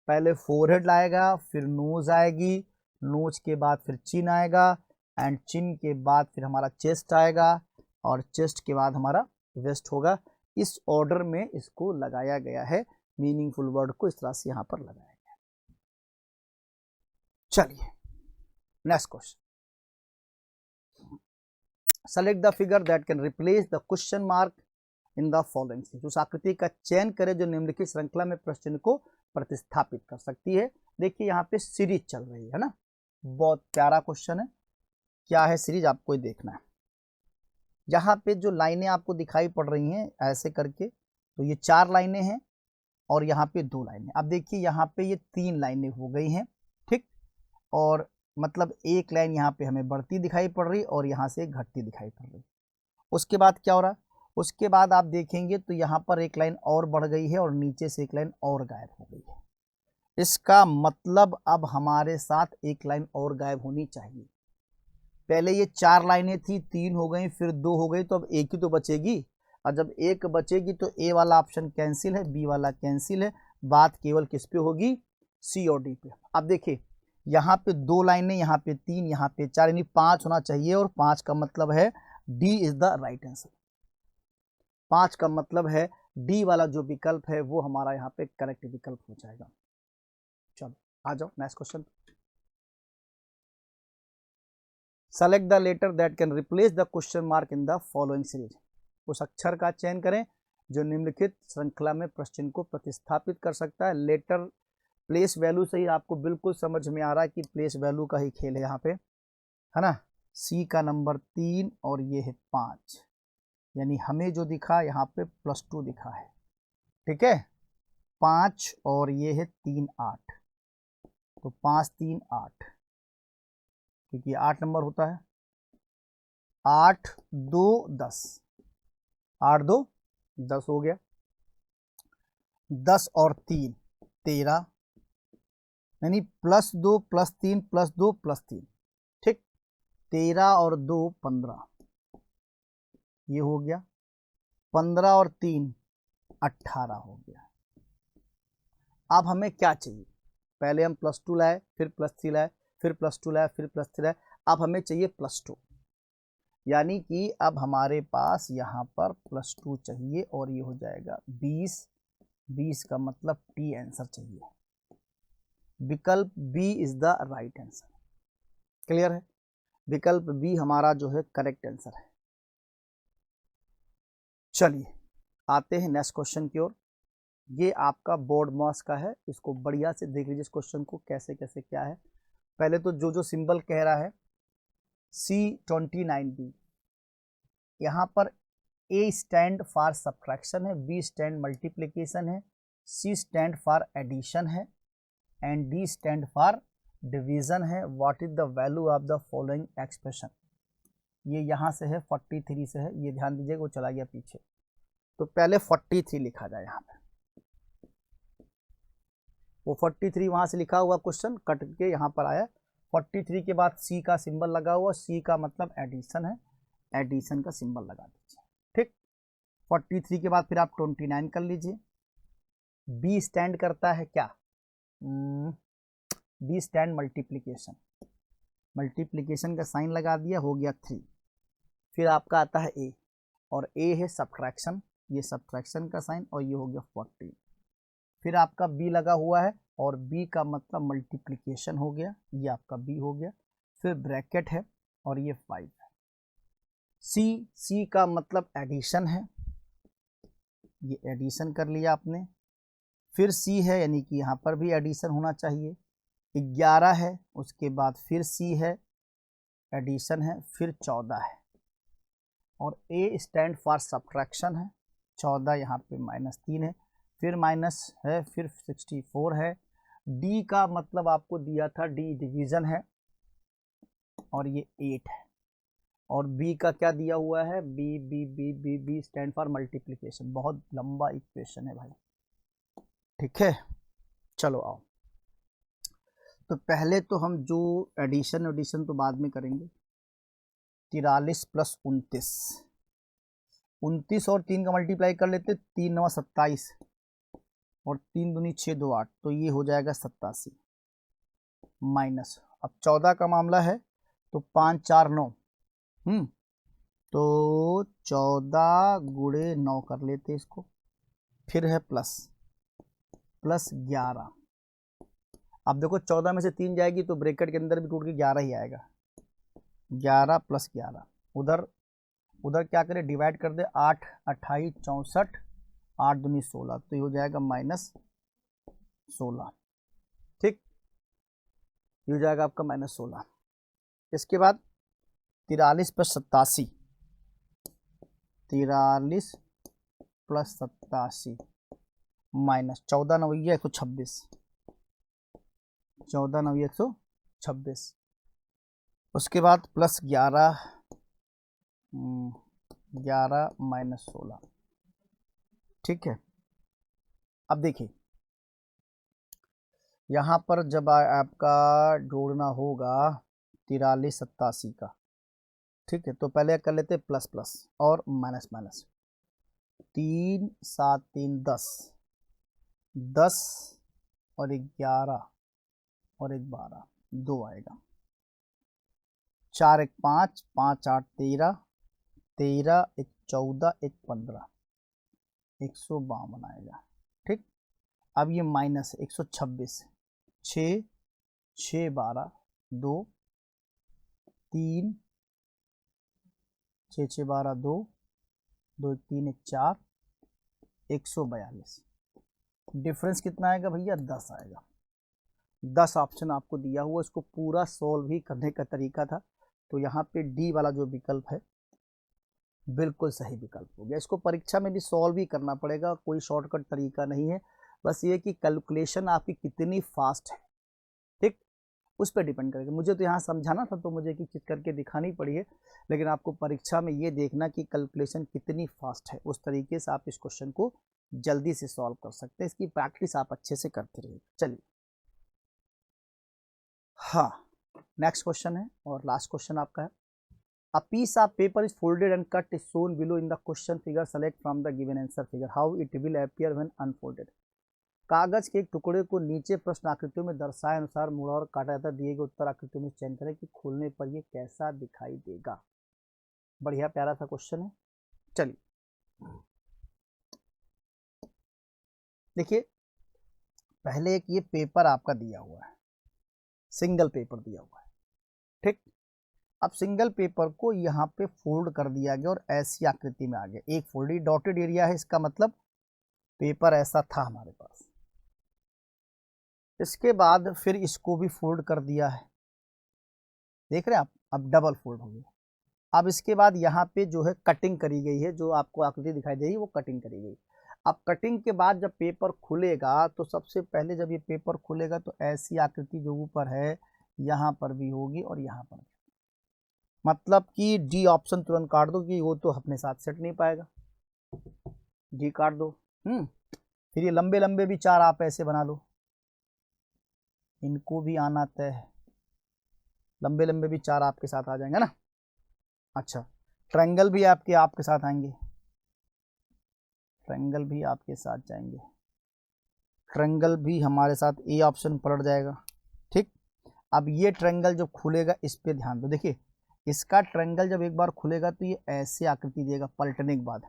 पहले फोरहेड लाएगा, फिर नोज आएगी, नोज के बाद फिर चिन आएगा, एंड चिन के बाद फिर हमारा चेस्ट आएगा, और चेस्ट के बाद हमारा वेस्ट होगा। इस ऑर्डर में इसको लगाया गया है, मीनिंगफुल वर्ड को इस तरह से यहाँ पर लगाया गया। चलिए next question, select the figure that can replace the question mark in the following series. उस आकृति का चयन करें जो निम्नलिखित श्रृंखला में प्रश्न को प्रतिस्थापित कर सकती है। देखिए यहाँ पे सीरीज चल रही है ना, बहुत प्यारा क्वेश्चन है। क्या है सीरीज, आपको देखना है। यहाँ पे जो लाइनें आपको दिखाई पड़ रही हैं ऐसे करके, तो ये 4 लाइनें हैं और यहाँ पे 2 लाइनें। अब देखिए यहाँ पे ये 3 लाइनें हो गई हैं, ठीक, और मतलब एक लाइन यहाँ पे हमें बढ़ती दिखाई पड़ रही और यहाँ से घटती दिखाई पड़ रही। उसके बाद क्या हो रहा, उसके बाद आप देखेंगे तो यहाँ पर एक लाइन और बढ़ गई है और नीचे से एक लाइन और गायब हो गई है। इसका मतलब अब हमारे साथ एक लाइन और गायब होनी चाहिए। पहले ये 4 लाइनें थी, 3 हो गई, फिर 2 हो गई, तो अब एक ही तो बचेगी, और जब एक बचेगी तो ए वाला ऑप्शन कैंसिल है, बी वाला कैंसिल है, बात केवल किस पे होगी, सी और डी पे। अब देखिए यहाँ पे 2 लाइनें, यहाँ पे 3, यहाँ पे 4, यानी 5 होना चाहिए, और 5 का मतलब है D is the right answer. 5 का मतलब है डी वाला जो विकल्प है वो हमारा यहाँ पे करेक्ट विकल्प हो जाएगा। चलो आ जाओ next question. Select the letter that can replace the question mark in the following series. उस अक्षर का चयन करें जो निम्नलिखित श्रृंखला में प्रश्न को प्रतिस्थापित कर सकता है। लेटर प्लेस वैल्यू से ही आपको बिल्कुल समझ में आ रहा है कि प्लेस वैल्यू का ही खेल है यहाँ पे, है ना। सी का नंबर 3 और ये है 5, यानी हमें जो दिखा यहाँ पे +2 दिखा है, ठीक है। 5 और ये है 3 8, तो 5 3 8, क्योंकि 8 नंबर होता है। 8 2 10, 8 2 10 हो गया। 10 और 3 13, यानी +2 +3 +2 +3, ठीक। 13 और 2 15, ये हो गया। 15 और 3 18 हो गया। अब हमें क्या चाहिए, पहले हम +2 लाए, फिर +3 लाए, फिर +2 लाए, फिर +3 लाए, अब हमें चाहिए +2, यानी कि अब हमारे पास यहाँ पर +2 चाहिए, और ये हो जाएगा 20। 20 का मतलब टी आंसर चाहिए। विकल्प B is the right answer. Clear है, विकल्प बी हमारा जो है करेक्ट आंसर है। चलिए आते हैं नेक्स्ट क्वेश्चन की ओर। ये आपका बोर्ड मॉस का है, इसको बढ़िया से देख लीजिए इस क्वेश्चन को कैसे कैसे क्या है। पहले तो जो सिंबल कह रहा है C29B, यहाँ पर A स्टैंड फॉर सब्ट्रैक्शन है, B स्टैंड मल्टीप्लिकेशन है, C स्टैंड फॉर एडिशन है, and D stand for division है। What is the value of the following expression. ये यहाँ से है 43 से है, ये ध्यान दीजिएगा, वो चला गया पीछे, तो पहले 43 लिखा जाए यहाँ पे। वो 43 वहाँ से लिखा हुआ क्वेश्चन कट के यहाँ पर आया। 43 के बाद सी का सिंबल लगा हुआ, सी का मतलब एडिशन है, एडिशन का सिंबल लगा दीजिए, ठीक। 43 के बाद फिर आप 29 कर लीजिए। बी स्टैंड करता है क्या, बी स्टैंड मल्टीप्लीकेशन, मल्टीप्लीकेशन का साइन लगा दिया, हो गया 3। फिर आपका आता है ए, और ए है सब्ट्रैक्शन, ये सब्ट्रैक्शन का साइन, और ये हो गया 40। फिर आपका बी लगा हुआ है, और बी का मतलब मल्टीप्लिकेशन हो गया, ये आपका बी हो गया। फिर ब्रैकेट है, और ये 5 है। सी, सी का मतलब एडिशन है, ये एडिशन कर लिया आपने। फिर सी है, यानी कि यहाँ पर भी एडिशन होना चाहिए। 11 है, उसके बाद फिर सी है, एडिशन है, फिर 14 है, और ए स्टैंड फॉर सब्ट्रैक्शन है। 14 यहाँ पे -3 है, फिर माइनस है, फिर 64 है। डी का मतलब आपको दिया था, डी डिवीजन है, और ये 8 है। और बी का क्या दिया हुआ है, B B B B B stand for multiplication. बहुत लंबा इक्वेशन है भाई, ठीक है। चलो आओ, तो पहले तो हम जो एडिशन तो बाद में करेंगे। 43 + 29, 29 और 3 का मल्टीप्लाई कर लेते, 3 9 27, और 3 दूनी 6 2 8, तो ये हो जाएगा 87 माइनस। अब 14 का मामला है, तो 5 4 9, तो 14 × 9 कर लेते इसको। फिर है प्लस 11। अब देखो 14 में से 3 जाएगी तो ब्रैकेट के अंदर भी टूट के 11 ही आएगा। 11 + 11, उधर क्या करें, डिवाइड कर दे, 8 28 64, 8 दूनी 16, तो ये हो जाएगा -16, ठीक, ये हो जाएगा आपका -16। इसके बाद 43 + 87, 43 + 87 माइनस 14 9 126, 14 9 126। उसके बाद प्लस 11, 11 - 16, ठीक है। अब देखिए यहाँ पर जब आपका जोड़ना होगा 43 87 का, ठीक है, तो पहले कर लेते प्लस प्लस और माइनस माइनस। 3 7 3 10, 10 और 11 और 1 12, 2 आएगा। 4 1 5, 5 8 13, 13 1 14, 1 15, 152 आएगा, ठीक। अब ये माइनस 126, 6 6 12, 2 3, 6 6 12, 2 2 3 1 4, 142। डिफरेंस कितना आएगा भैया, 10 आएगा। 10 ऑप्शन आपको दिया हुआ, इसको पूरा सॉल्व ही करने का तरीका था, तो यहाँ पे डी वाला जो विकल्प है बिल्कुल सही विकल्प हो गया। इसको परीक्षा में भी सॉल्व ही करना पड़ेगा, कोई शॉर्टकट तरीका नहीं है, बस ये कि कैलकुलेशन आपकी कितनी फास्ट है, ठीक, उस पर डिपेंड करेगा। मुझे तो यहाँ समझाना था तो मुझे एक चीज़ करके दिखानी पड़ी है, लेकिन आपको परीक्षा में ये देखना कि कैलकुलेशन कितनी फास्ट है, उस तरीके से आप इस क्वेश्चन को जल्दी से सॉल्व कर सकते हैं। इसकी प्रैक्टिस आप अच्छे से करते रहिए। चलिए, हाँ, नेक्स्ट क्वेश्चन है और लास्ट क्वेश्चन आपका है। A piece of paper is folded and cut is shown below in the question figure. Select from the given answer figure how it will appear when unfolded. कागज के एक टुकड़े को नीचे प्रश्न आकृतियों में दर्शाए अनुसार मुड़ा और काटा जाता, दिए गए उत्तर आकृतियों में चयन करें कि खोलने पर ये कैसा दिखाई देगा। बढ़िया प्यारा सा क्वेश्चन है। चलिए देखिए, पहले एक ये पेपर आपका दिया हुआ है, सिंगल पेपर दिया हुआ है, ठीक। अब सिंगल पेपर को यहाँ पे फोल्ड कर दिया गया और ऐसी आकृति में आ गया। एक फोल्डेड डॉटेड एरिया है, इसका मतलब पेपर ऐसा था हमारे पास। इसके बाद फिर इसको भी फोल्ड कर दिया है, देख रहे हैं आप, अब डबल फोल्ड हो गया। अब इसके बाद यहाँ पे जो है कटिंग करी गई है, जो आपको आकृति दिखाई दे रही है वो कटिंग करी गई। अब कटिंग के बाद जब पेपर खुलेगा तो सबसे पहले जब ये पेपर खुलेगा तो ऐसी आकृति जो ऊपर है यहाँ पर भी होगी और यहाँ पर भी। मतलब कि डी ऑप्शन तुरंत काट दो कि वो तो अपने साथ सेट नहीं पाएगा, डी काट दो। फिर ये लंबे लंबे भी 4 आप ऐसे बना लो, इनको भी आना तय है, लंबे लंबे भी 4 आपके साथ आ जाएंगे ना। अच्छा, ट्रायंगल भी आपके साथ आएंगे, ट्रायंगल भी आपके साथ जाएंगे, ट्रायंगल भी हमारे साथ ए ऑप्शन पलट जाएगा। ठीक, अब ये ट्रायंगल जब खुलेगा इस पे ध्यान दो, देखिए इसका ट्रायंगल जब एक बार खुलेगा तो ये ऐसे आकृति देगा पलटने के बाद।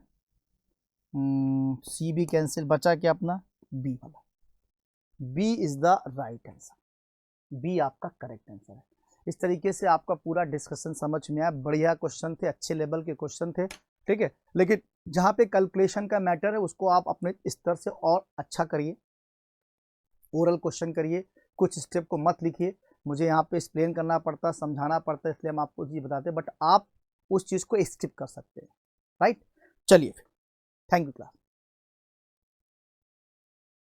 सी भी कैंसिल, बचा क्या अपना बी वाला। B is the right answer, B आपका करेक्ट आंसर है। इस तरीके से आपका पूरा डिस्कशन समझ में आया, बढ़िया क्वेश्चन थे, अच्छे लेवल के क्वेश्चन थे। ठीक है, लेकिन जहाँ पे कैलकुलेशन का मैटर है उसको आप अपने स्तर से और अच्छा करिए, ओरल क्वेश्चन करिए, कुछ स्टेप को मत लिखिए। मुझे यहाँ पे एक्सप्लेन करना पड़ता, समझाना पड़ता, इसलिए हम आपको चीज़ बताते, बट आप उस चीज़ को स्किप कर सकते हैं। राइट, चलिए फिर, थैंक यू क्लास।